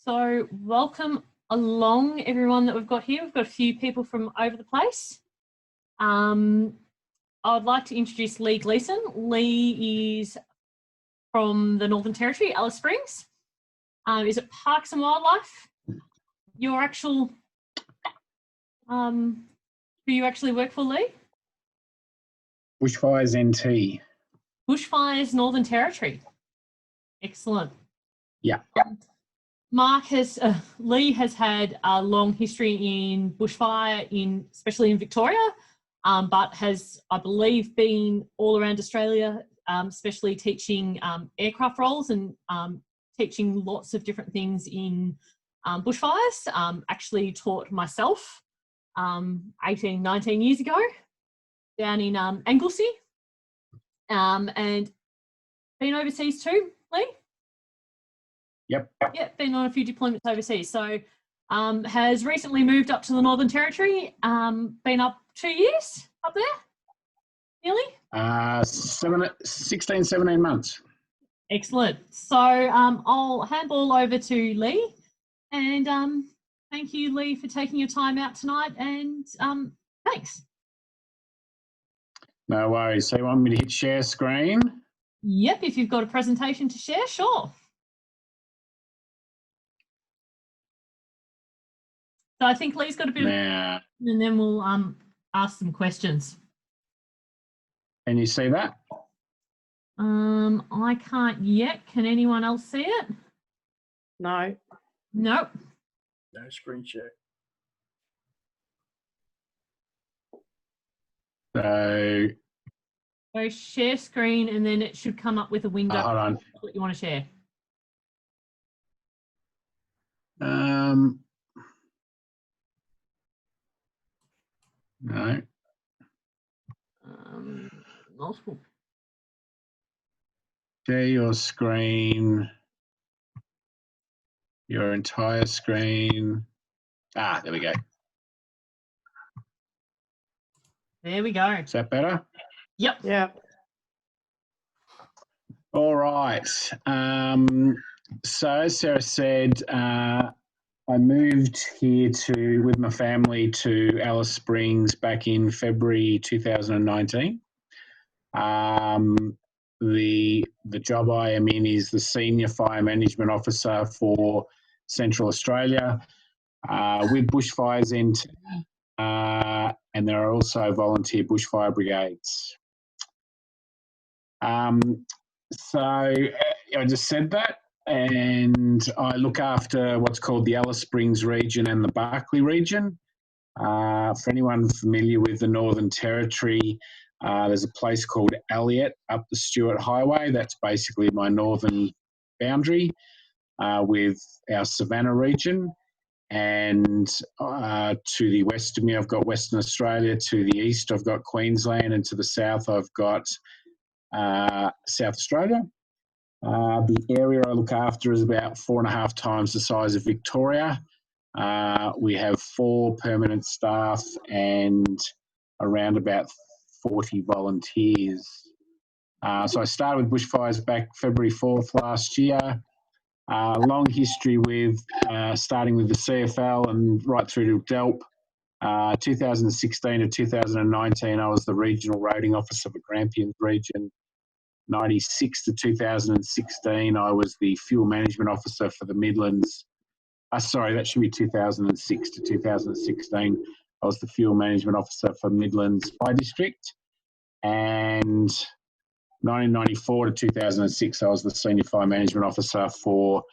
So welcome along everyone that we've got here. We've got a few people from over the place. I would like to introduce Lee Gleeson. Lee is from the Northern Territory, Alice Springs. Is it Parks and Wildlife? Your actual, who you actually work for, Lee? Bushfires NT. Bushfires Northern Territory. Excellent. Yeah. Lee has had a long history in bushfire, especially in Victoria, but has, I believe, been all around Australia, especially teaching aircraft roles and teaching lots of different things in bushfires. Actually taught myself 18, 19 years ago down in Anglesey, and been overseas too, Lee? Yep. Yeah, been on a few deployments overseas. So has recently moved up to the Northern Territory, been up 2 years up there, nearly? 16, 17 months. Excellent. So I'll handball over to Lee, and thank you, Lee, for taking your time out tonight, and thanks. No worries. So you want me to hit share screen? Yep, if you've got a presentation to share, sure. So I think Lee's got a bit of, and then we'll ask some questions. Can you see that? I can't yet. Can anyone else see it? No. Nope. No screen share. So share screen, and then it should come up with a window. Hold on. What you want to share. No. Multiple. Share your screen. Your entire screen. There we go. There we go. Is that better? Yep. Yeah. All right. So as Sarah said, I moved here with my family to Alice Springs back in February 2019. The job I am in is the Senior Fire Management Officer for Central Australia with Bushfires NT, and there are also volunteer bushfire brigades. So I just said that, and I look after what's called the Alice Springs region and the Barkly region. For anyone familiar with the Northern Territory, there's a place called Elliot up the Stewart Highway. That's basically my northern boundary with our Savannah region. And to the west of me, I've got Western Australia. To the east, I've got Queensland. And to the south, I've got South Australia. The area I look after is about 4.5 times the size of Victoria. We have 4 permanent staff and around about 40 volunteers. So I started with bushfires back February 4th last year. Long history with starting with the CFL and right through to DELP. 2016 to 2019, I was the regional rating officer for Grampians region. 96 to 2016, I was the fuel management officer for the Midlands. Sorry, that should be 2006 to 2016. I was the fuel management officer for Midlands Fire District. And 1994 to 2006, I was the senior fire management officer for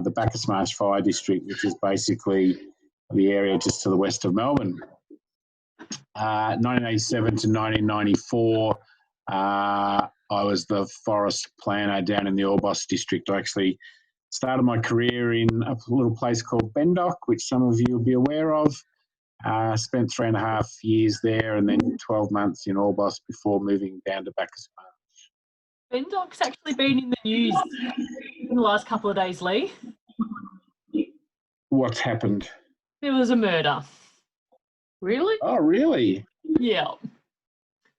the Bacchus Marsh Fire District, which is basically the area just to the west of Melbourne. 1987 to 1994, I was the forest planner down in the Orbost district. I actually started my career in a little place called Bendock, which some of you will be aware of. Spent 3.5 years there and then 12 months in Orbost before moving down to Bacchus Marsh. Bendock's actually been in the news in the last couple of days, Lee. What's happened? There was a murder. Really? Oh, really? Yeah.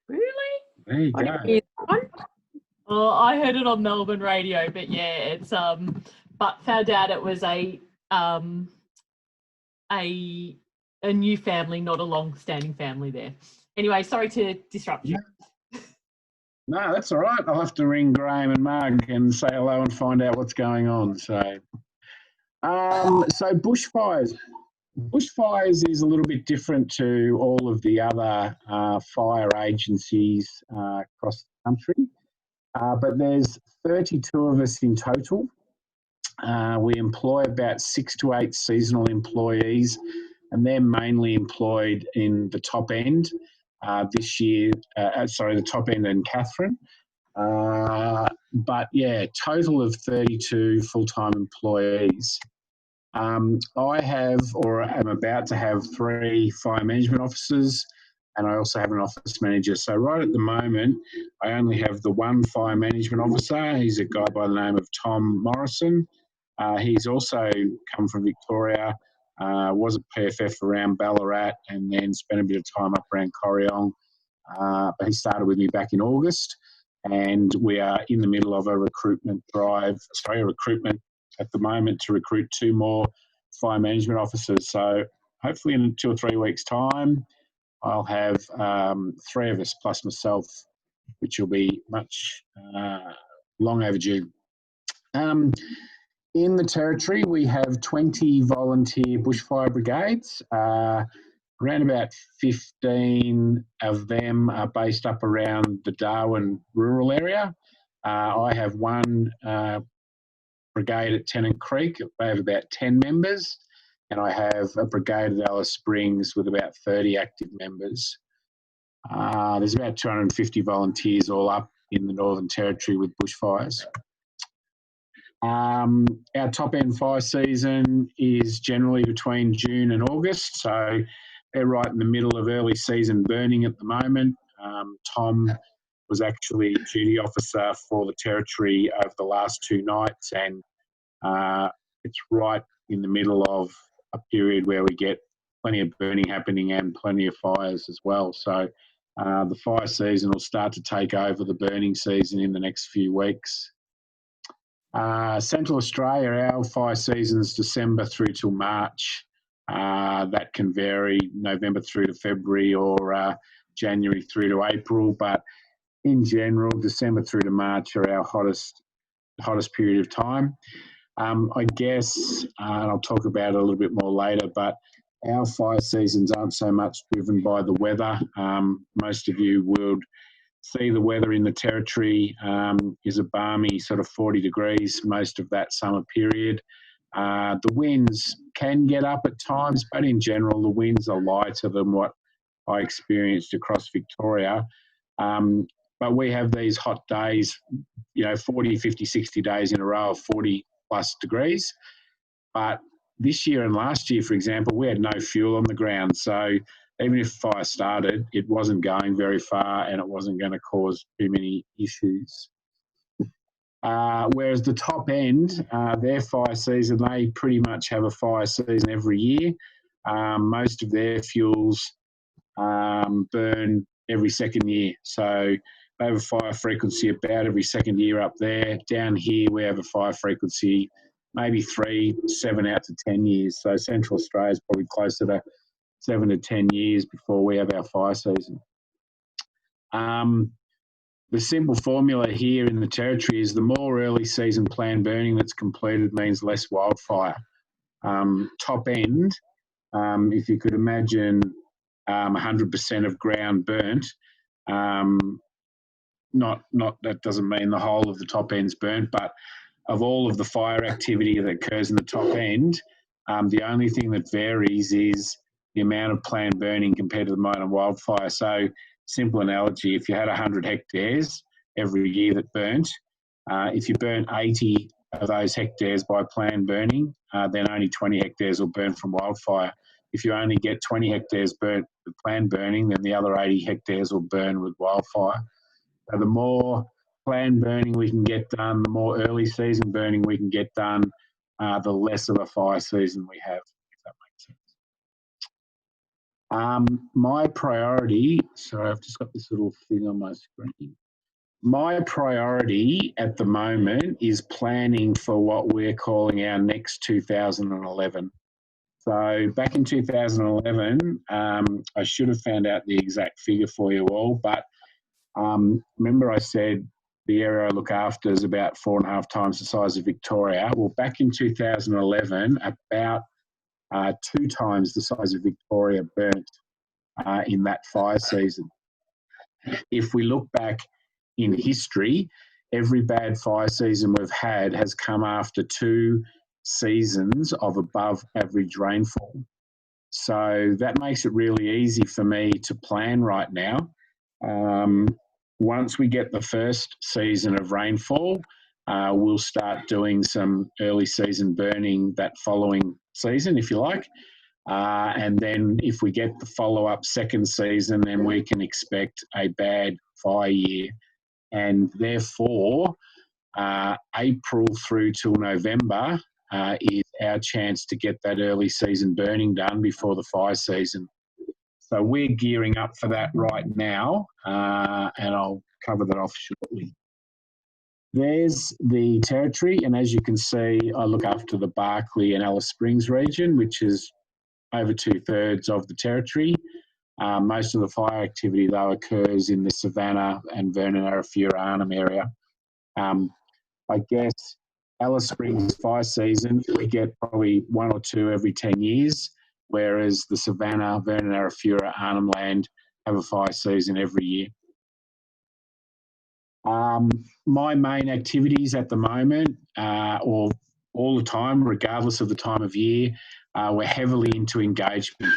Really? There you go. Well, I heard it on Melbourne radio, but yeah, it's but found out it was a new family, not a long-standing family there. Anyway, sorry to disrupt you. No, that's all right. I'll have to ring Graham and Marg and say hello and find out what's going on. So bushfires. Bushfires is a little bit different to all of the other fire agencies across the country, but there's 32 of us in total. We employ about 6 to 8 seasonal employees, and they're mainly employed in the top end this year. The top end in Catherine. But yeah, total of 32 full-time employees. I have, or am about to have, 3 fire management officers, and I also have an office manager. So right at the moment, I only have the 1 fire management officer. He's a guy by the name of Tom Morrison. He's also come from Victoria, was a PFF around Ballarat, and then spent a bit of time up around Corryong. But he started with me back in August, and we are in the middle of a recruitment at the moment to recruit 2 more fire management officers. So hopefully in 2 or 3 weeks' time, I'll have 3 of us plus myself, which will be much long overdue. In the Territory, we have 20 volunteer bushfire brigades. Around about 15 of them are based up around the Darwin rural area. I have 1 brigade at Tennant Creek. They have about 10 members, and I have a brigade at Alice Springs with about 30 active members. There's about 250 volunteers all up in the Northern Territory with bushfires. Our top end fire season is generally between June and August, so they're right in the middle of early season burning at the moment. Tom was actually duty officer for the Territory over the last 2 nights, and it's right in the middle of a period where we get plenty of burning happening and plenty of fires as well. So the fire season will start to take over the burning season in the next few weeks. Central Australia, our fire season's December through till March. That can vary November through to February or January through to April, but in general, December through to March are our hottest period of time. I guess, and I'll talk about it a little bit more later, but our fire seasons aren't so much driven by the weather. Most of you would see the weather in the Territory is a balmy sort of 40 degrees most of that summer period. The winds can get up at times, but in general, the winds are lighter than what I experienced across Victoria. But we have these hot days, 40, 50, 60 days in a row of 40 plus degrees. But this year and last year, for example, we had no fuel on the ground. So even if fire started, it wasn't going very far and it wasn't going to cause too many issues. Whereas the top end, their fire season, they pretty much have a fire season every year. Most of their fuels burn every second year. So they have a fire frequency about every second year up there. Down here, we have a fire frequency maybe 3, 7 out to 10 years. So Central Australia is probably closer to 7 to 10 years before we have our fire season. The simple formula here in the Territory is the more early season planned burning that's completed means less wildfire. Top end, if you could imagine 100% of ground burnt, not that doesn't mean the whole of the top end's burnt, but of all of the fire activity that occurs in the top end, the only thing that varies is the amount of planned burning compared to the amount of wildfire. So, simple analogy, if you had 100 hectares every year that burnt, if you burnt 80 of those hectares by planned burning, then only 20 hectares will burn from wildfire. If you only get 20 hectares burnt with planned burning, then the other 80 hectares will burn with wildfire. So the more planned burning we can get done, the more early season burning we can get done, the less of a fire season we have, if that makes sense. My priority, sorry, I've just got this little thing on my screen. My priority at the moment is planning for what we're calling our next 2011. So back in 2011, I should have found out the exact figure for you all, but remember I said the area I look after is about 4.5 times the size of Victoria. Well, back in 2011, about 2 times the size of Victoria burnt in that fire season. If we look back in history, every bad fire season we've had has come after 2 seasons of above average rainfall. So that makes it really easy for me to plan right now. Once we get the first season of rainfall, we'll start doing some early season burning that following season, if you like. And then if we get the follow-up second season, then we can expect a bad fire year. And therefore, April through till November is our chance to get that early season burning done before the fire season. So we're gearing up for that right now, and I'll cover that off shortly. There's the territory, and as you can see, I look after the Barkly and Alice Springs region, which is over 2/3 of the territory. Most of the fire activity, though, occurs in the Savannah and Vernon Arafura Arnhem area. I guess Alice Springs fire season, we get probably 1 or 2 every 10 years, whereas the Savannah, Vernon Arafura, Arnhem Land have a fire season every year. My main activities at the moment, or all the time, regardless of the time of year, we're heavily into engagement.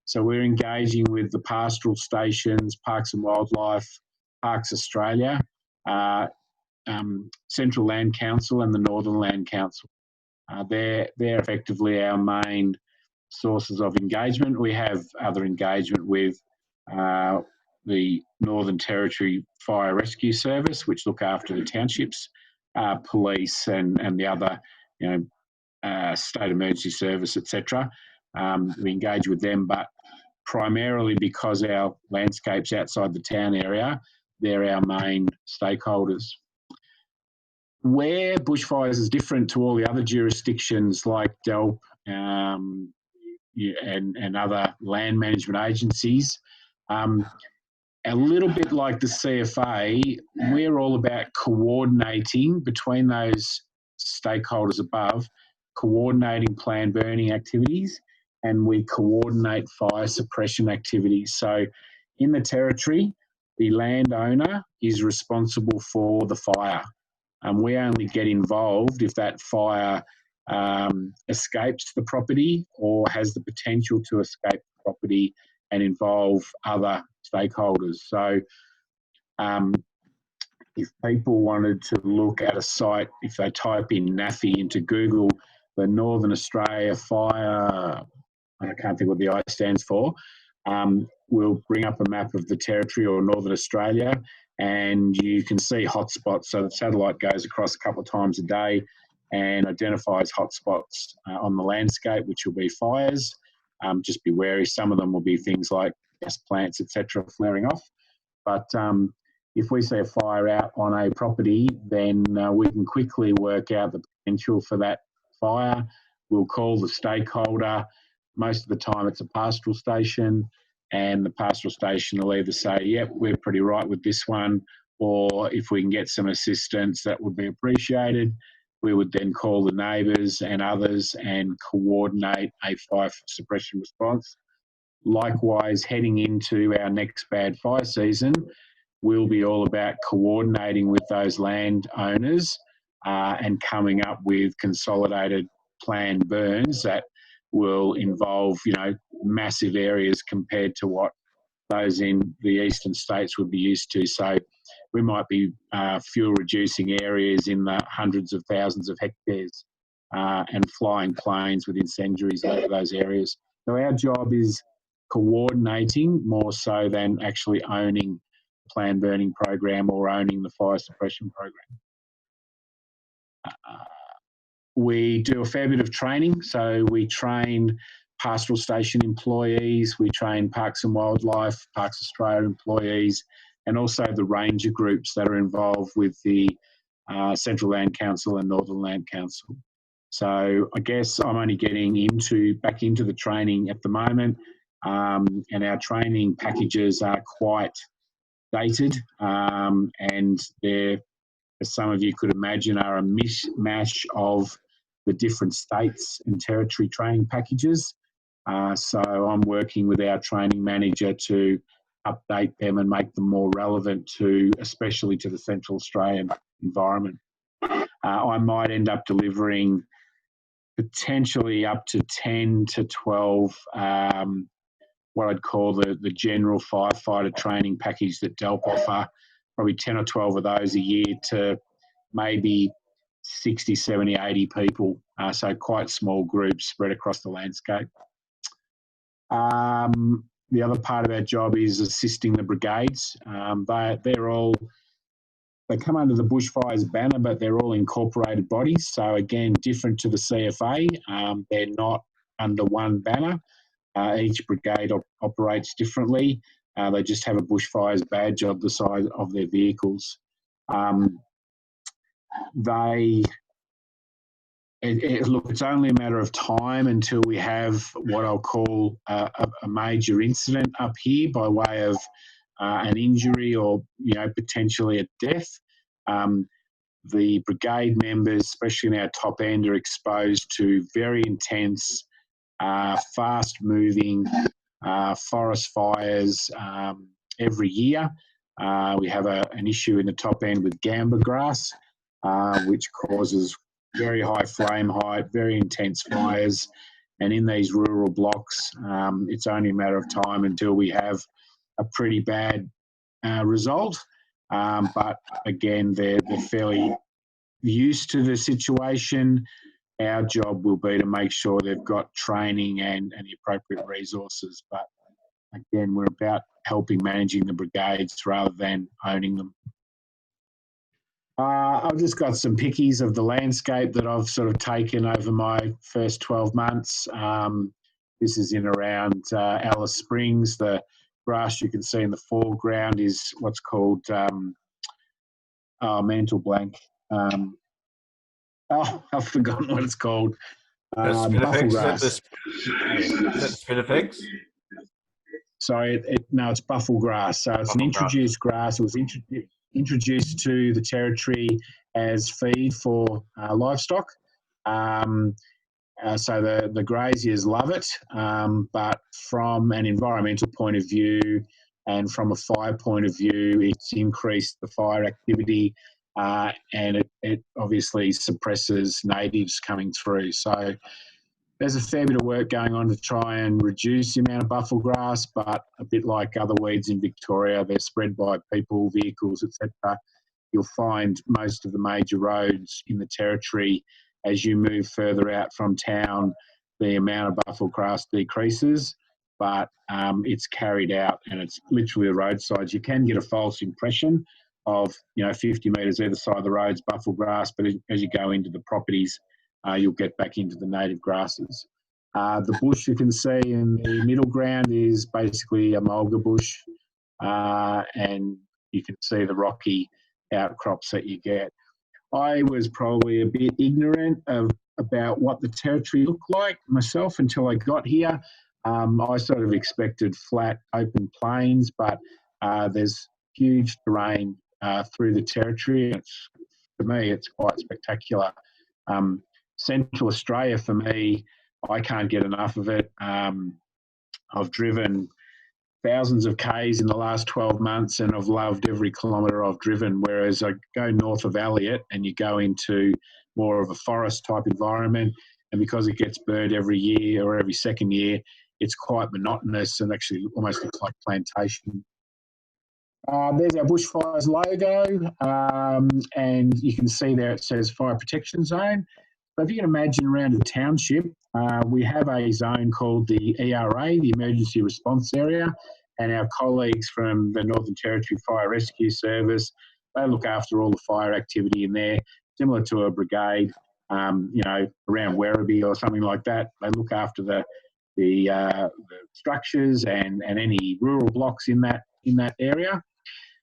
So we're engaging with the pastoral stations, Parks and Wildlife, Parks Australia, Central Land Council and the Northern Land Council. They're effectively our main sources of engagement. We have other engagement with the Northern Territory Fire Rescue Service, which look after the townships, police and the other, state emergency service, etc. We engage with them, but primarily because our landscape's outside the town area, they're our main stakeholders. Where bushfires is different to all the other jurisdictions like DELP and other land management agencies, a little bit like the CFA, we're all about coordinating between those stakeholders above, coordinating planned burning activities, and we coordinate fire suppression activities. So in the territory, the landowner is responsible for the fire. And we only get involved if that fire escapes the property or has the potential to escape the property and involve other stakeholders. So if people wanted to look at a site, if they type in NAFI into Google, the Northern Australia Fire, I can't think what the I stands for, we'll bring up a map of the territory or Northern Australia, and you can see hotspots. So the satellite goes across a couple of times a day and identifies hotspots on the landscape, which will be fires. Just be wary. Some of them will be things like gas plants, etc., flaring off. But if we see a fire out on a property, then we can quickly work out the potential for that fire. We'll call the stakeholder. Most of the time it's a pastoral station, and the pastoral station will either say, yep, we're pretty right with this one, or if we can get some assistance, that would be appreciated. We would then call the neighbours and others and coordinate a fire suppression response. Likewise, heading into our next bad fire season, we'll be all about coordinating with those landowners and coming up with consolidated planned burns that will involve, massive areas compared to what those in the eastern states would be used to. So we might be fuel reducing areas in the hundreds of thousands of hectares and flying planes with incendiaries over those areas. So our job is coordinating more so than actually owning the planned burning program or owning the fire suppression program. We do a fair bit of training. So we train pastoral station employees, we train Parks and Wildlife, Parks Australia employees, and also the ranger groups that are involved with the Central Land Council and Northern Land Council. So I guess I'm only getting back into the training at the moment, and our training packages are quite dated, and they're, as some of you could imagine, are a mishmash of the different states and territory training packages. So I'm working with our training manager to update them and make them more relevant to, especially to the Central Australian environment. I might end up delivering potentially up to 10 to 12 what I'd call the general firefighter training package that DELP offer, probably 10 or 12 of those a year to maybe 60, 70, 80 people, so quite small groups spread across the landscape. The other part of our job is assisting the brigades. They come under the Bushfires banner, but they're all incorporated bodies. So again, different to the CFA, they're not under one banner. Each brigade operates differently. They just have a Bushfires badge of the size of their vehicles. Look, it's only a matter of time until we have what I'll call a major incident up here by way of an injury or, potentially a death. The brigade members, especially in our top end, are exposed to very intense, fast-moving forest fires every year. We have an issue in the top end with gamba grass, which causes very high flame height, very intense fires. And in these rural blocks, it's only a matter of time until we have a pretty bad result. But again, they're fairly used to the situation. Our job will be to make sure they've got training and the appropriate resources. But again, we're about helping managing the brigades rather than owning them. I've just got some pickies of the landscape that I've sort of taken over my first 12 months. This is in around Alice Springs. The grass you can see in the foreground is what's called mental blank. I've forgotten what it's called. Buffle grass. Is that spinifex? Sorry, it's buffle grass. So it's an introduced grass. It was introduced to the territory as feed for livestock. So the graziers love it, but from an environmental point of view and from a fire point of view, it's increased the fire activity, and it obviously suppresses natives coming through. So there's a fair bit of work going on to try and reduce the amount of buffle grass, but a bit like other weeds in Victoria, they're spread by people, vehicles, etc. You'll find most of the major roads in the territory, as you move further out from town, the amount of buffle grass decreases, but it's carried out and it's literally the roadsides. You can get a false impression of 50 metres either side of the roads buffle grass, but as you go into the properties, you'll get back into the native grasses. The bush you can see in the middle ground is basically a mulga bush, and you can see the rocky outcrops that you get. I was probably a bit ignorant about what the territory looked like myself until I got here. I sort of expected flat, open plains, but there's huge terrain through the territory. For me, it's quite spectacular. Central Australia, for me, I can't get enough of it. I've driven thousands of Ks in the last 12 months and I've loved every kilometre I've driven, whereas I go north of Elliot and you go into more of a forest type environment, and because it gets burnt every year or every second year, it's quite monotonous and actually almost looks like plantation. There's our Bushfires logo, and you can see there it says Fire Protection Zone. So if you can imagine around a township, we have a zone called the ERA, the Emergency Response Area, and our colleagues from the Northern Territory Fire Rescue Service, they look after all the fire activity in there, similar to a brigade, around Werribee or something like that. They look after the structures and any rural blocks in that area.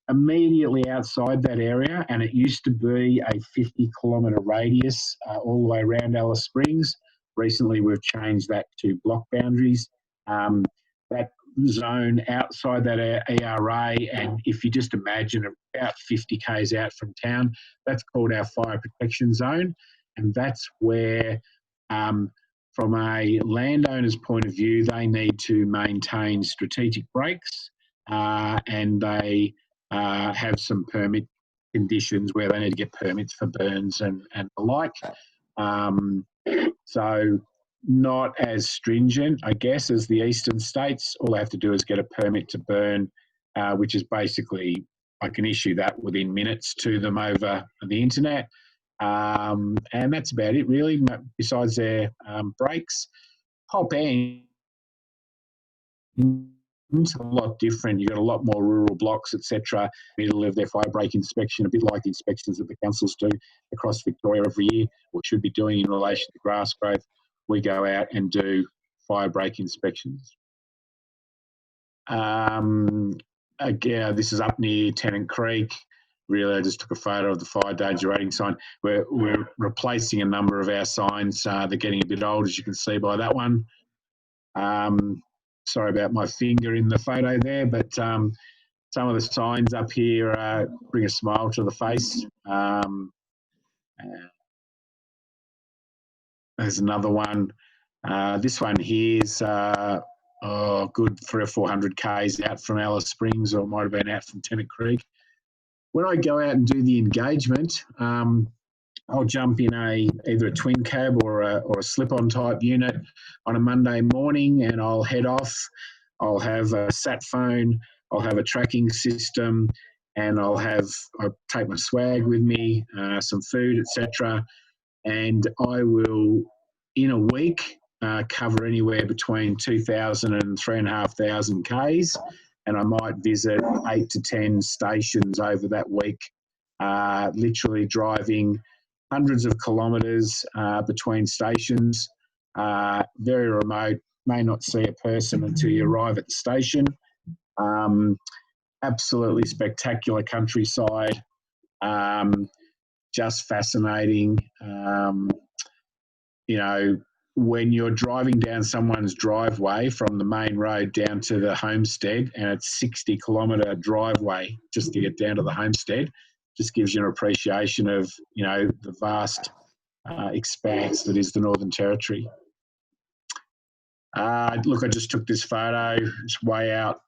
immediately outside that area, and it used to be a 50-kilometre radius all the way around Alice Springs. Recently, we've changed that to block boundaries. That zone outside that ERA, and if you just imagine about 50 k's out from town, that's called our fire protection zone, and that's where, from a landowner's point of view, they need to maintain strategic breaks, and they have some permit conditions where they need to get permits for burns and the like. So not as stringent, I guess, as the eastern states. All they have to do is get a permit to burn, which is basically, I can issue that within minutes to them over the internet. And that's about it, really, besides their breaks. Top end, it's a lot different. You've got a lot more rural blocks, etc. Middle of their fire break inspection, a bit like the inspections that the councils do across Victoria every year, or should be doing in relation to grass growth. We go out and do fire break inspections. Again, this is up near Tennant Creek. Really, I just took a photo of the fire danger rating sign. We're replacing a number of our signs. They're getting a bit old, as you can see by that one. Sorry about my finger in the photo there, but some of the signs up here bring a smile to the face. There's another one. This one here is good 300 or 400 k's out from Alice Springs, or it might have been out from Tennant Creek. When I go out and do the engagement, I'll jump in either a twin cab or a slip-on type unit on a Monday morning, and I'll head off. I'll have a sat phone, I'll have a tracking system, and I'll take my swag with me, some food, etc. And I will, in a week, cover anywhere between 2,000 and 3,500 k's, and I might visit 8 to 10 stations over that week, literally driving hundreds of kilometres between stations, very remote, may not see a person until you arrive at the station. Absolutely spectacular countryside, just fascinating. When you're driving down someone's driveway from the main road down to the homestead, and it's 60-kilometre driveway just to get down to the homestead, just gives you an appreciation of, the vast expanse that is the Northern Territory. Look, I just took this photo. It's way out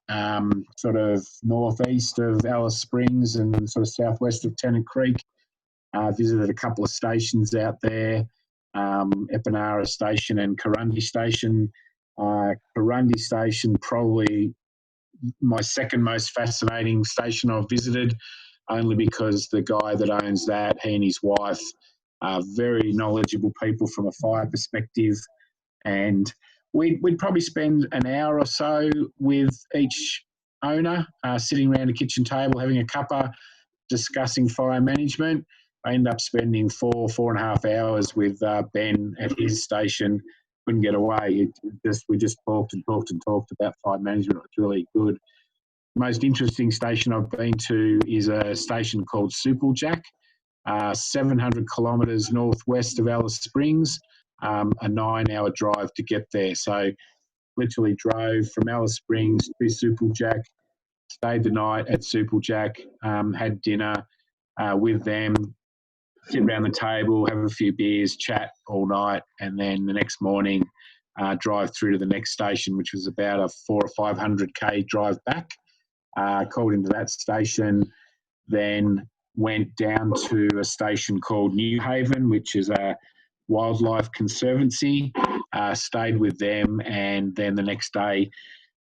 sort of northeast of Alice Springs and sort of southwest of Tennant Creek. Visited a couple of stations out there, Epinara Station and Kurundi Station. Kurundi Station, probably my second most fascinating station I've visited, only because the guy that owns that, he and his wife, are very knowledgeable people from a fire perspective. And we'd probably spend an hour or so with each owner, sitting around a kitchen table, having a cuppa, discussing fire management. I ended up spending 4.5 hours with Ben at his station. Couldn't get away. We just talked and talked and talked about fire management. It was really good. The most interesting station I've been to is a station called Supplejack, 700 kilometres northwest of Alice Springs, a 9-hour drive to get there. So literally drove from Alice Springs to Supplejack, stayed the night at Supplejack, had dinner with them, sit around the table, have a few beers, chat all night, and then the next morning drive through to the next station, which was about a 400 or 500 k drive back. Called into that station, then went down to a station called New Haven, which is a wildlife conservancy, stayed with them, and then the next day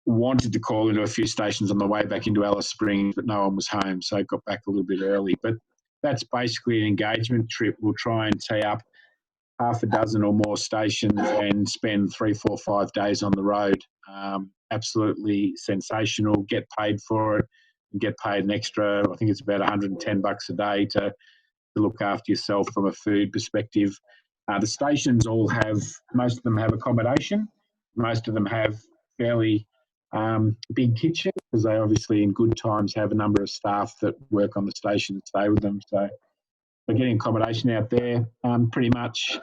wanted to call into a few stations on the way back into Alice Springs, but no one was home, so got back a little bit early. But that's basically an engagement trip. We'll try and tee up half a dozen or more stations and spend 3, 4, 5 days on the road. Absolutely sensational. Get paid for it. And get paid an extra, I think it's about $110 a day to look after yourself from a food perspective. The stations all have, most of them have accommodation. Most of them have fairly big kitchens because they obviously in good times have a number of staff that work on the station and stay with them. So we're getting accommodation out there, pretty much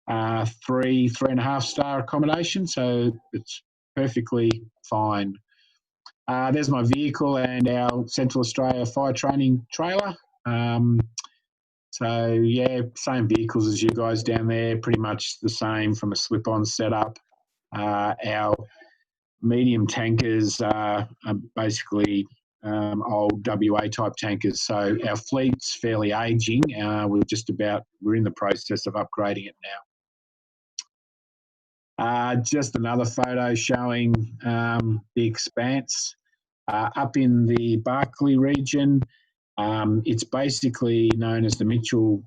3.5 star accommodation, so it's perfectly fine. There's my vehicle and our Central Australia fire training trailer. So yeah, same vehicles as you guys down there, pretty much the same from a slip-on setup. Our medium tankers are basically old WA type tankers. So our fleet's fairly aging. We're in the process of upgrading it now. Just another photo showing the expanse up in the Barkly region. It's basically known as the Mitchell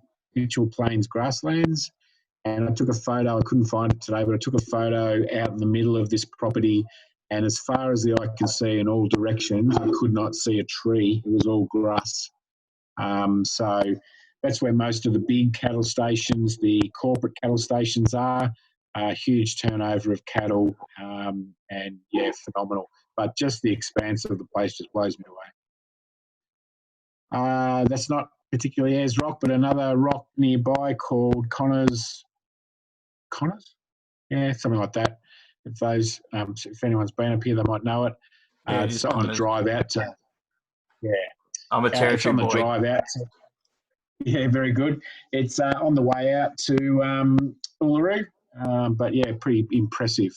Plains grasslands. And I took a photo, I couldn't find it today, but I took a photo out in the middle of this property, and as far as the eye can see in all directions, I could not see a tree. It was all grass. So that's where most of the big cattle stations, the corporate cattle stations are. Huge turnover of cattle, and yeah, phenomenal. But just the expanse of the place just blows me away. That's not particularly Ayers Rock, but another rock nearby called Connors? Yeah, something like that. If anyone's been up here, they might know it. Yeah, it's on the drive out to, yeah. I'm a It's territory on the boy. drive out to, yeah, very good. It's on the way out to Uluru, but yeah, pretty impressive.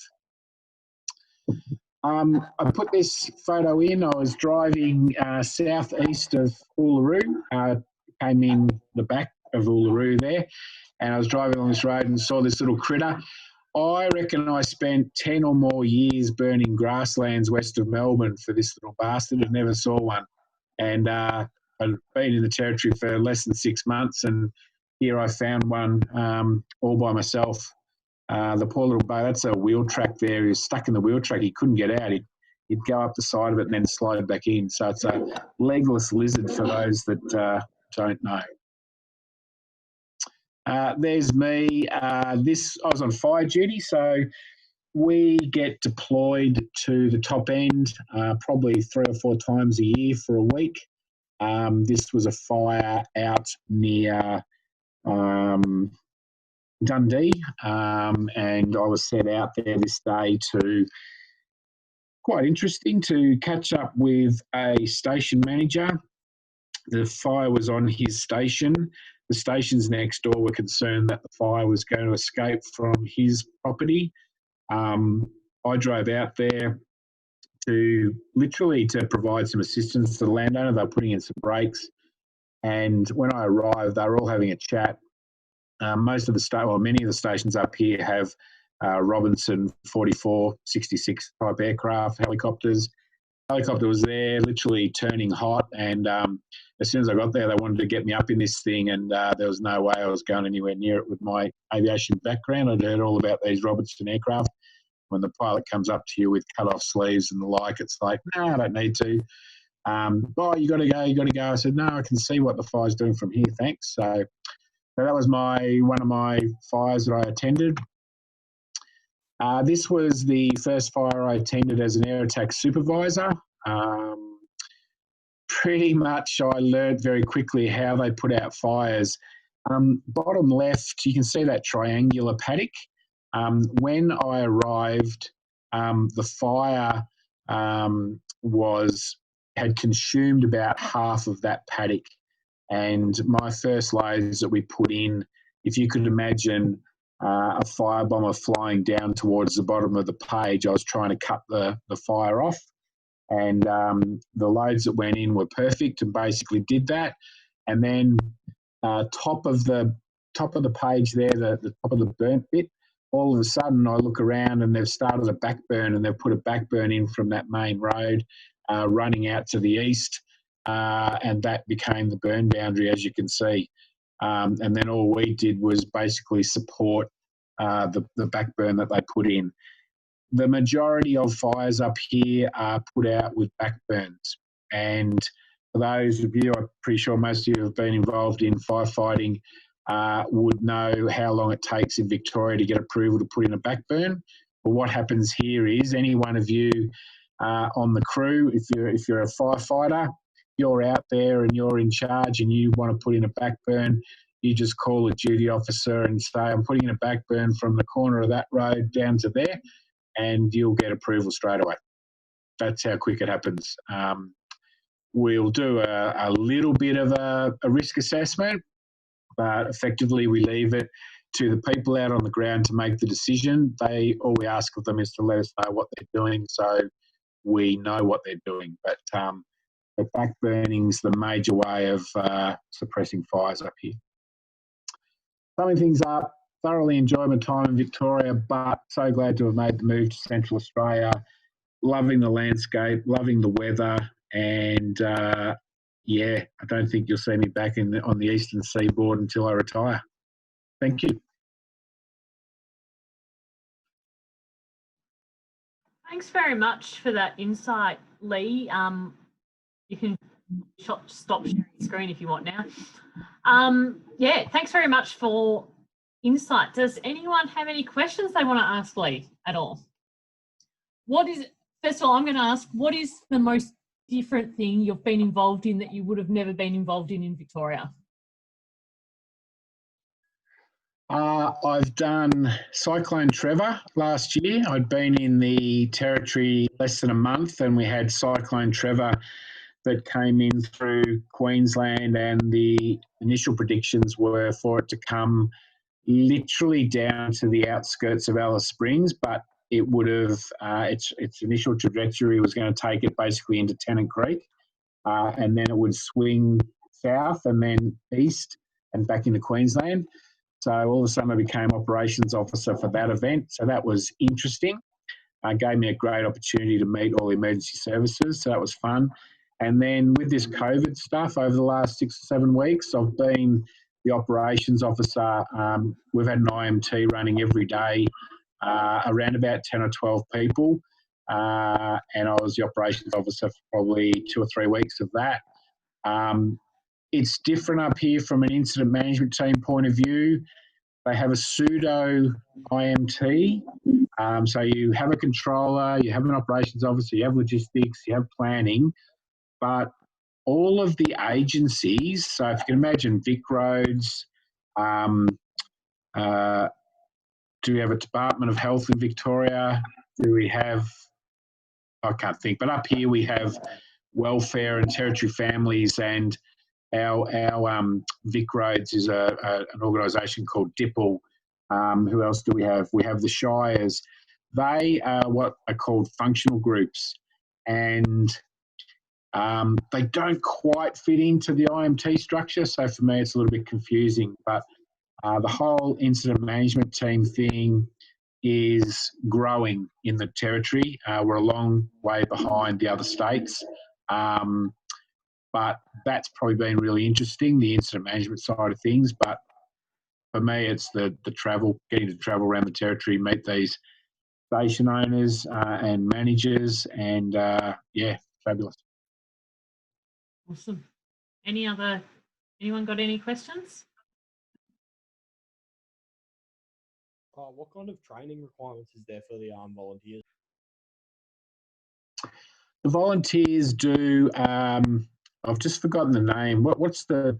I put this photo in. I was driving southeast of Uluru, came in the back of Uluru there, and I was driving along this road and saw this little critter. I reckon I spent 10 or more years burning grasslands west of Melbourne for this little bastard and never saw one. And I'd been in the territory for less than 6 months, and here I found one all by myself. The poor little boy, that's a wheel track there. He was stuck in the wheel track. He couldn't get out. He'd go up the side of it and then slide back in. So it's a legless lizard for those that don't know. There's me. I was on fire duty, so we get deployed to the top end probably 3 or 4 times a year for a week. This was a fire out near Dundee, and I was set out there this day to, quite interesting, to catch up with a station manager. The fire was on his station. The stations next door were concerned that the fire was going to escape from his property. I drove out there to provide some assistance to the landowner. They were putting in some brakes, and when I arrived, they were all having a chat. Many of the stations up here have Robinson 44-66 type aircraft, helicopters. Helicopter was there, literally turning hot, and as soon as I got there, they wanted to get me up in this thing, and there was no way I was going anywhere near it with my aviation background. I'd heard all about these Robinson aircraft. When the pilot comes up to you with cut-off sleeves and the like, it's like, no, I don't need to. You got to go. I said, no, I can see what the fire's doing from here, thanks. So that was one of my fires that I attended. This was the first fire I attended as an air attack supervisor. Pretty much I learned very quickly how they put out fires. Bottom left, you can see that triangular paddock. When I arrived, the fire had consumed about half of that paddock. And my first layers that we put in, if you could imagine a firebomber flying down towards the bottom of the page, I was trying to cut the fire off. And the loads that went in were perfect and basically did that. And then top of the page there, the top of the burnt bit, all of a sudden I look around and they've started a backburn, and they've put a backburn in from that main road running out to the east. And that became the burn boundary, as you can see. And then all we did was basically support the backburn that they put in. The majority of fires up here are put out with backburns. And for those of you, I'm pretty sure most of you have been involved in firefighting, would know how long it takes in Victoria to get approval to put in a backburn. But what happens here is any one of you on the crew. If you're a firefighter, you're out there and you're in charge and you want to put in a backburn, you just call a duty officer and say, I'm putting in a backburn from the corner of that road down to there, and you'll get approval straight away. That's how quick it happens. We'll do a little bit of a risk assessment, but effectively we leave it to the people out on the ground to make the decision. All we ask of them is to let us know what they're doing so we know what they're doing. But backburning's the major way of suppressing fires up here. Summing things up, thoroughly enjoyed my time in Victoria, but so glad to have made the move to Central Australia. Loving the landscape, loving the weather, and yeah, I don't think you'll see me back on the eastern seaboard until I retire. Thank you. Thanks very much for that insight, Lee. You can stop sharing your screen if you want now. Yeah, thanks very much for insight. Does anyone have any questions they want to ask Lee at all? First of all, I'm going to ask, what is the most different thing you've been involved in that you would have never been involved in Victoria? I've done Cyclone Trevor last year. I'd been in the territory less than a month, and we had Cyclone Trevor that came in through Queensland, and the initial predictions were for it to come literally down to the outskirts of Alice Springs, but it would have, its initial trajectory was going to take it basically into Tennant Creek, and then it would swing south and then east and back into Queensland. So all of a sudden I became operations officer for that event. So that was interesting. Gave me a great opportunity to meet all the emergency services. So that was fun. And then with this COVID stuff over the last 6 or 7 weeks, I've been the operations officer. We've had an IMT running every day, around about 10 or 12 people. And I was the operations officer for probably 2 or 3 weeks of that. It's different up here from an incident management team point of view. They have a pseudo IMT. So you have a controller, you have an operations officer, you have logistics, you have planning, but all of the agencies, so if you can imagine Vic Roads, do we have a Department of Health in Victoria? Do we have, I can't think, but up here we have welfare and territory families, and our Vic Roads is an organisation called DIPL. Who else do we have? We have the Shires. They are what are called functional groups, and they don't quite fit into the IMT structure. So for me, it's a little bit confusing. But the whole incident management team thing is growing in the territory. We're a long way behind the other states. But that's probably been really interesting, the incident management side of things. But for me, it's the travel, getting to travel around the territory, meet these station owners and managers, and yeah, fabulous. Awesome. Anyone got any questions? What kind of training requirements is there for the volunteers? The volunteers do. I've just forgotten the name. What's the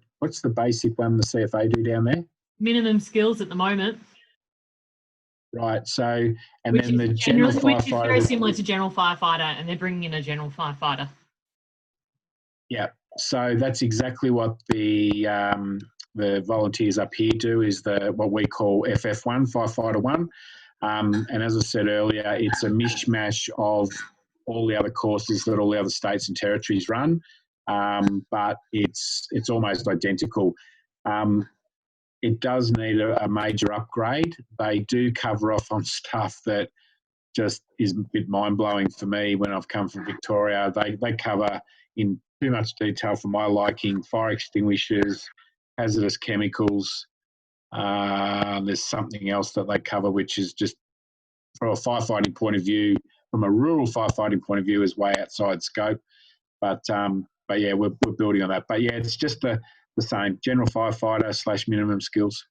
basic one the CFA do down there? Minimum skills at the moment. Right. So, and then the general firefighter, which is very similar to general firefighter, and they're bringing in a general firefighter. Yeah. So that's exactly what the volunteers up here do, is what we call FF1, Firefighter 1. And as I said earlier, it's a mishmash of all the other courses that all the other states and territories run, but it's almost identical. It does need a major upgrade. They do cover off on stuff that just is a bit mind-blowing for me when I've come from Victoria. They cover in too much detail for my liking: fire extinguishers, hazardous chemicals. There's something else that they cover which is just, from a firefighting point of view, from a rural firefighting point of view, is way outside scope. But yeah, we're building on that. But yeah, it's just the same, general firefighter / minimum skills.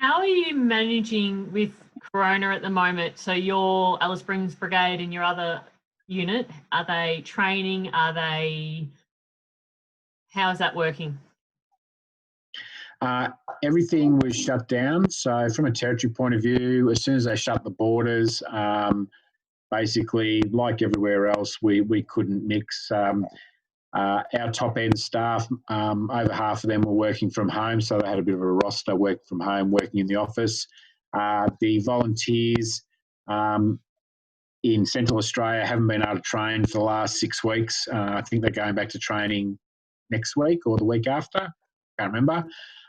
How are you managing with Corona at the moment? So your Alice Springs Brigade and your other unit, are they training? How is that working? Everything was shut down. So from a territory point of view, as soon as they shut the borders, basically, like everywhere else, we couldn't mix. Our top end staff, over half of them were working from home, so they had a bit of a roster, working from home, working in the office. The volunteers in Central Australia haven't been able to train for the last 6 weeks. I think they're going back to training next week or the week after. Can't remember.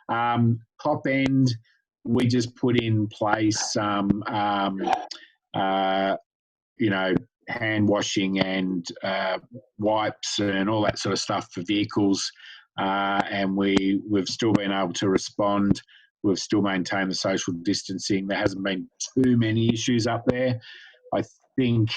Top end, we just put in place some, hand washing and wipes and all that sort of stuff for vehicles. And we've still been able to respond. We've still maintained the social distancing. There hasn't been too many issues up there. I think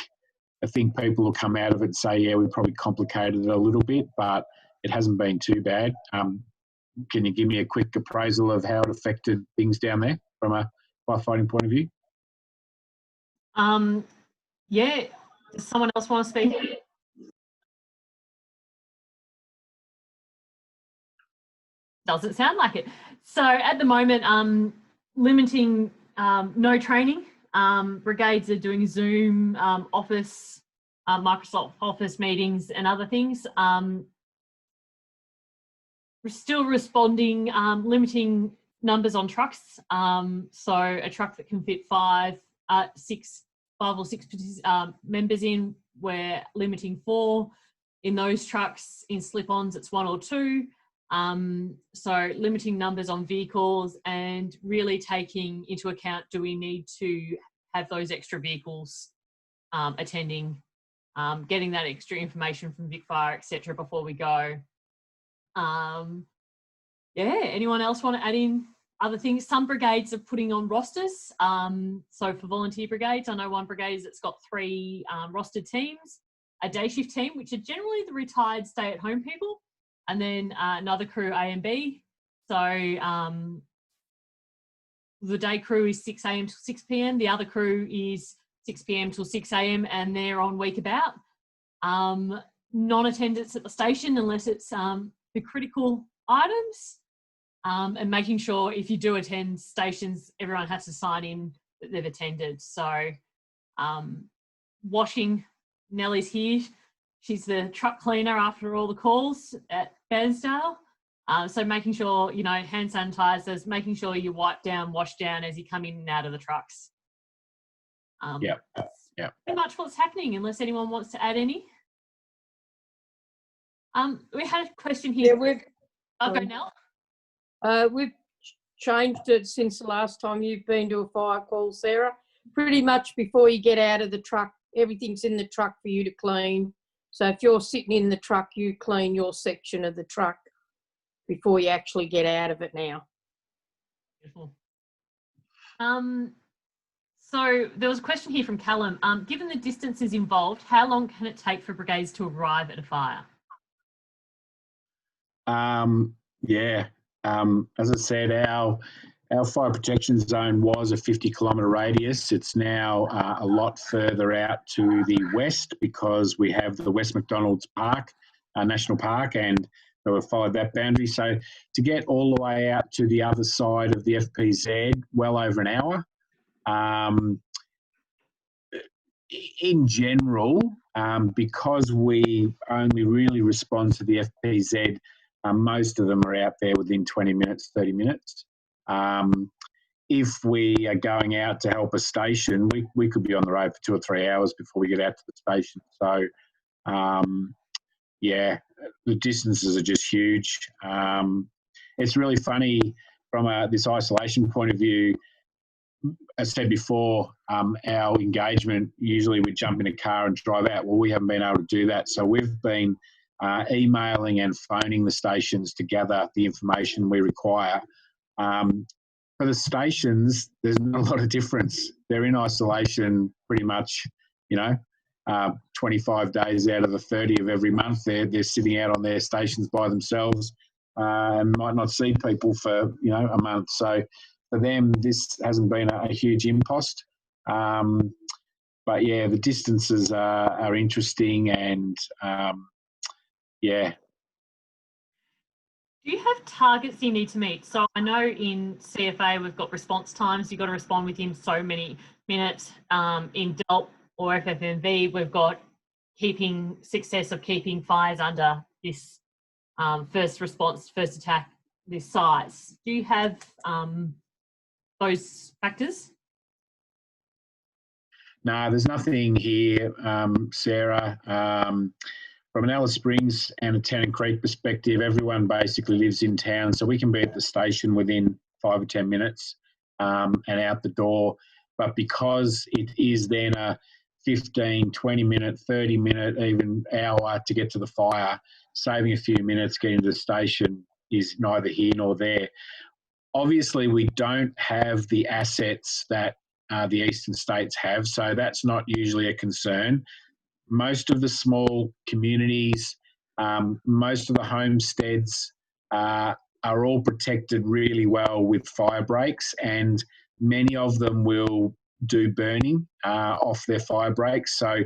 people will come out of it and say, yeah, we probably complicated it a little bit, but it hasn't been too bad. Can you give me a quick appraisal of how it affected things down there from a firefighting point of view? Yeah. Does someone else want to speak? Doesn't sound like it. So at the moment, limiting no training. Brigades are doing Zoom, Office, Microsoft Office meetings and other things. We're still responding, limiting numbers on trucks. So a truck that can fit five or six members in, we're limiting 4. In those trucks, in slip-ons, it's 1 or 2. So limiting numbers on vehicles and really taking into account, do we need to have those extra vehicles attending, getting that extra information from Vic Fire, etc. before we go. Yeah, anyone else want to add in other things? Some brigades are putting on rosters. So for volunteer brigades, I know one brigade that's got 3 rostered teams, a day shift team, which are generally the retired stay-at-home people, and then another crew, A and B. So the day crew is 6 a.m. till 6 p.m. The other crew is 6 p.m. till 6 a.m. and they're on week about. Non-attendance at the station unless it's the critical items. And making sure if you do attend stations, everyone has to sign in that they've attended. So washing, Nellie's here. She's the truck cleaner after all the calls at Bairnsdale. So making sure, hand sanitizers, making sure you wipe down, wash down as you come in and out of the trucks. Yeah. Pretty much what's happening, unless anyone wants to add any. We had a question here. Yeah, I'll go, Nell. We've changed it since the last time you've been to a fire call, Sarah. Pretty much before you get out of the truck, everything's in the truck for you to clean. So if you're sitting in the truck, you clean your section of the truck before you actually get out of it now. Beautiful. So there was a question here from Callum. Given the distances involved, how long can it take for brigades to arrive at a fire? As I said, our fire protection zone was a 50-kilometre radius. It's now a lot further out to the west because we have the West McDonald's Park, National Park, and we've followed that boundary. So to get all the way out to the other side of the FPZ, well over an hour. In general, because we only really respond to the FPZ, most of them are out there within 20 minutes, 30 minutes. If we are going out to help a station, we could be on the road for 2 or 3 hours before we get out to the station. So, the distances are just huge. It's really funny from this isolation point of view. As I said before, our engagement, usually we jump in a car and drive out. Well, we haven't been able to do that. So we've been emailing and phoning the stations to gather the information we require. For the stations, there's not a lot of difference. They're in isolation pretty much, 25 days out of the 30 of every month. They're sitting out on their stations by themselves and might not see people for, a month. So for them, this hasn't been a huge impost. But yeah, the distances are interesting, and yeah. Do you have targets you need to meet? So I know in CFA we've got response times. You've got to respond within so many minutes. In DELP or FFMV, we've got success of keeping fires under this first response, first attack, this size. Do you have those factors? No, there's nothing here, Sarah. From an Alice Springs and a Tennant Creek perspective, everyone basically lives in town, so we can be at the station within 5 or 10 minutes and out the door. But because it is then a 15, 20 minute, 30 minute, even hour to get to the fire, saving a few minutes getting to the station is neither here nor there. Obviously, we don't have the assets that the eastern states have, so that's not usually a concern. Most of the small communities, most of the homesteads are all protected really well with fire breaks, and many of them will do burning off their fire breaks. So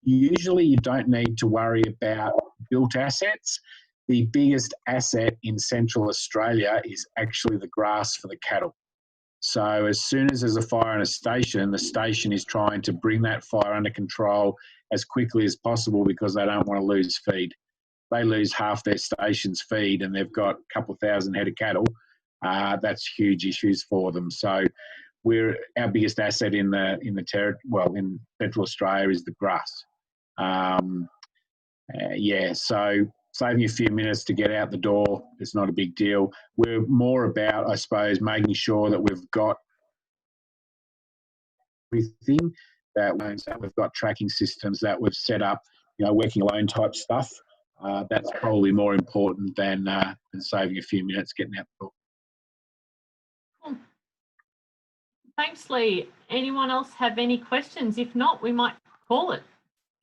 usually you don't need to worry about built assets. The biggest asset in Central Australia is actually the grass for the cattle. So as soon as there's a fire in a station, the station is trying to bring that fire under control as quickly as possible because they don't want to lose feed. They lose half their station's feed and they've got a couple of thousand head of cattle. That's huge issues for them. So our biggest asset in Central Australia is the grass. So saving a few minutes to get out the door is not a big deal. We're more about, I suppose, making sure that we've got everything, that we've got tracking systems that we've set up, working alone type stuff. That's probably more important than saving a few minutes getting out the door. Cool. Thanks, Lee. Anyone else have any questions? If not, we might call it.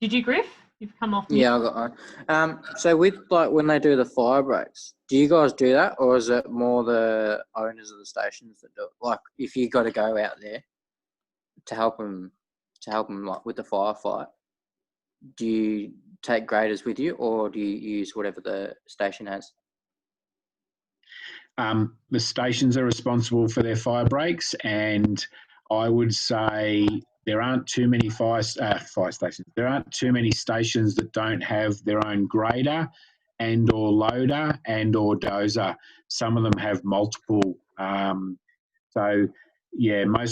Did you, Griff? You've come off. Yeah, I got one. So with when they do the fire breaks, do you guys do that, or is it more the owners of the stations that do it? Like, if you got to go out there to help them like with the firefight, do you take graders with you, or do you use whatever the station has? The stations are responsible for their fire breaks, and I would say there aren't too many fire stations. There aren't too many stations that don't have their own grader and or loader and or dozer. Some of them have multiple. Most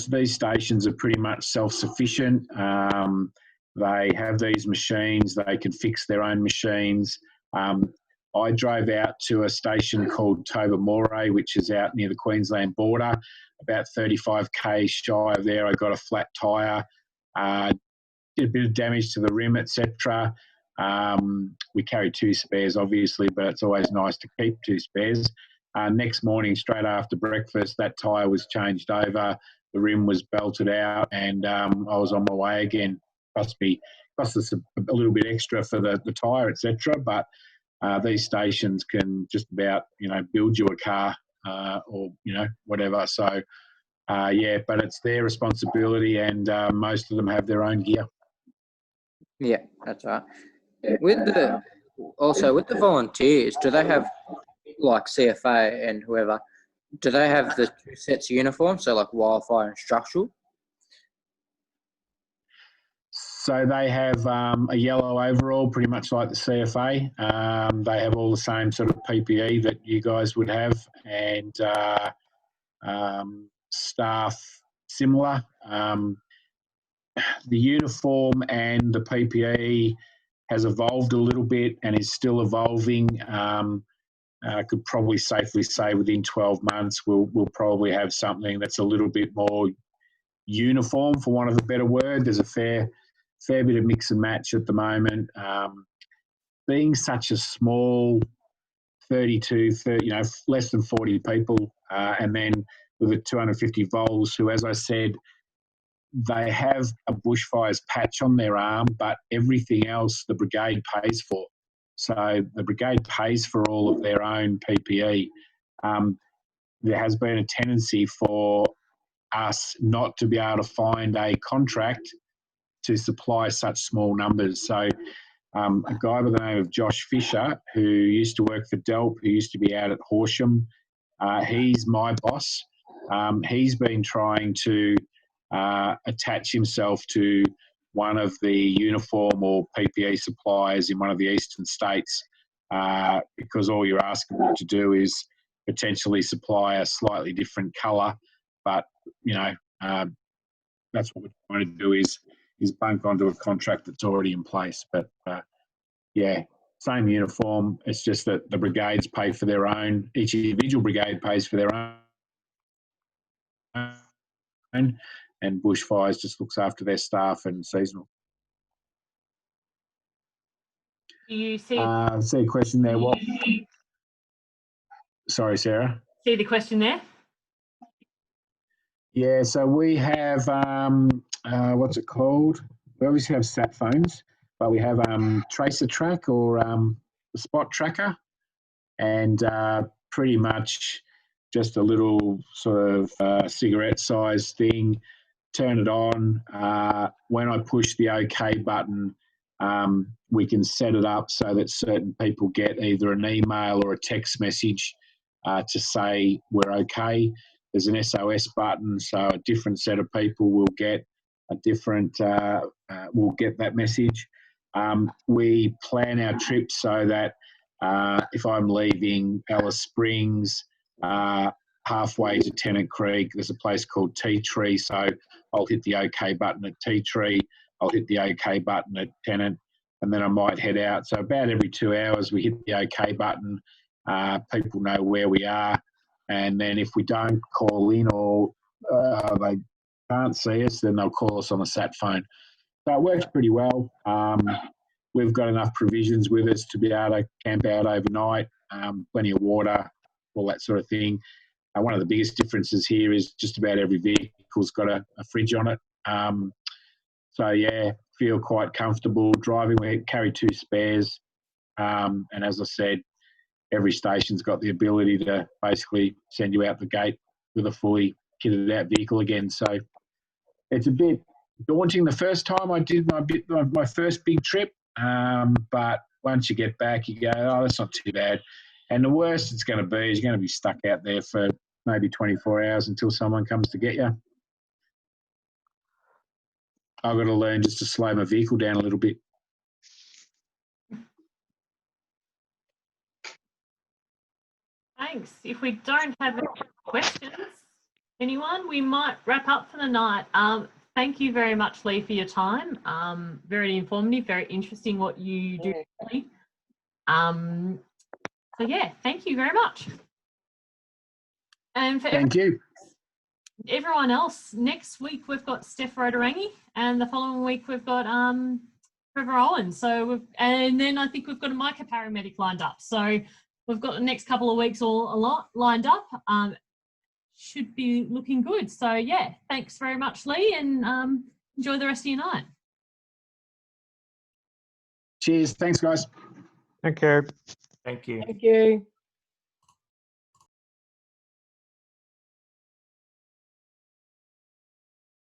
of these stations are pretty much self-sufficient. They have these machines. They can fix their own machines. I drove out to a station called Tobermory, which is out near the Queensland border, about 35 k's shy of there. I got a flat tyre, did a bit of damage to the rim, etc. We carry 2 spares, obviously, but it's always nice to keep 2 spares. Next morning, straight after breakfast, that tyre was changed over, the rim was belted out, and I was on my way again. Cost us a little bit extra for the tyre, etc. But these stations can just about, build you a car or, whatever. So, but it's their responsibility, and most of them have their own gear. Yeah, that's right. With the volunteers, do they have, like CFA and whoever, do they have the 2 sets of uniforms, so like wildfire and structural? So they have a yellow overall, pretty much like the CFA. They have all the same sort of PPE that you guys would have, and staff similar. The uniform and the PPE has evolved a little bit and is still evolving. I could probably safely say within 12 months we'll probably have something that's a little bit more uniform, for want of a better word. There's a fair bit of mix and match at the moment. Being such a small 30, less than 40 people, and then with the 250 vols, who, as I said, they have a bushfires patch on their arm, but everything else the brigade pays for. So the brigade pays for all of their own PPE. there has been a tendency for us not to be able to find a contract to supply such small numbers. So a guy by the name of Josh Fisher, who used to work for Delp, who used to be out at Horsham, he's my boss. He's been trying to attach himself to one of the uniform or PPE suppliers in one of the eastern states, because all you're asking them to do is potentially supply a slightly different colour, but that's what we're trying to do is bunk onto a contract that's already in place. But yeah, same uniform. It's just that the brigades pay for their own. Each individual brigade pays for their own, and Bushfires just looks after their staff and seasonal. Do you see? See a question there. What? Sorry, Sarah. See the question there? Yeah, so we have, what's it called? We obviously have sat phones, but we have Tracer Track or the Spot Tracker, and pretty much just a little sort of cigarette-sized thing. Turn it on. When I push the OK button, we can set it up so that certain people get either an email or a text message to say we're okay. There's an SOS button, so a different set of people will get a different, will get that message. We plan our trips so that if I'm leaving Alice Springs, halfway to Tennant Creek, there's a place called Tea Tree, so I'll hit the OK button at Tea Tree, I'll hit the OK button at Tennant, and then I might head out. So about every 2 hours we hit the OK button, people know where we are, and then if we don't call in or they can't see us, then they'll call us on the sat phone. So it works pretty well. We've got enough provisions with us to be able to camp out overnight, plenty of water, all that sort of thing. One of the biggest differences here is just about every vehicle's got a fridge on it. So, yeah, feel quite comfortable driving. We carry 2 spares. And as I said, every station's got the ability to basically send you out the gate with a fully kitted out vehicle again. So it's a bit daunting the first time I did my first big trip. But once you get back, you go, oh, that's not too bad. And the worst it's going to be is you're going to be stuck out there for maybe 24 hours until someone comes to get you. I've got to learn just to slow my vehicle down a little bit. Thanks. If we don't have any questions, anyone, we might wrap up for the night. Thank you very much, Lee, for your time. Very informative, very interesting what you do. So, yeah, thank you very much. And for everyone else, next week we've got Steph Rodarangi, and the following week we've got Trevor Owen. So, and then I think we've got a Micah paramedic lined up. So we've got the next couple of weeks all a lot lined up. Should be looking good. So, yeah, thanks very much, Lee, and enjoy the rest of your night. Cheers. Thanks, guys. Thank you. Thank you. Thank you.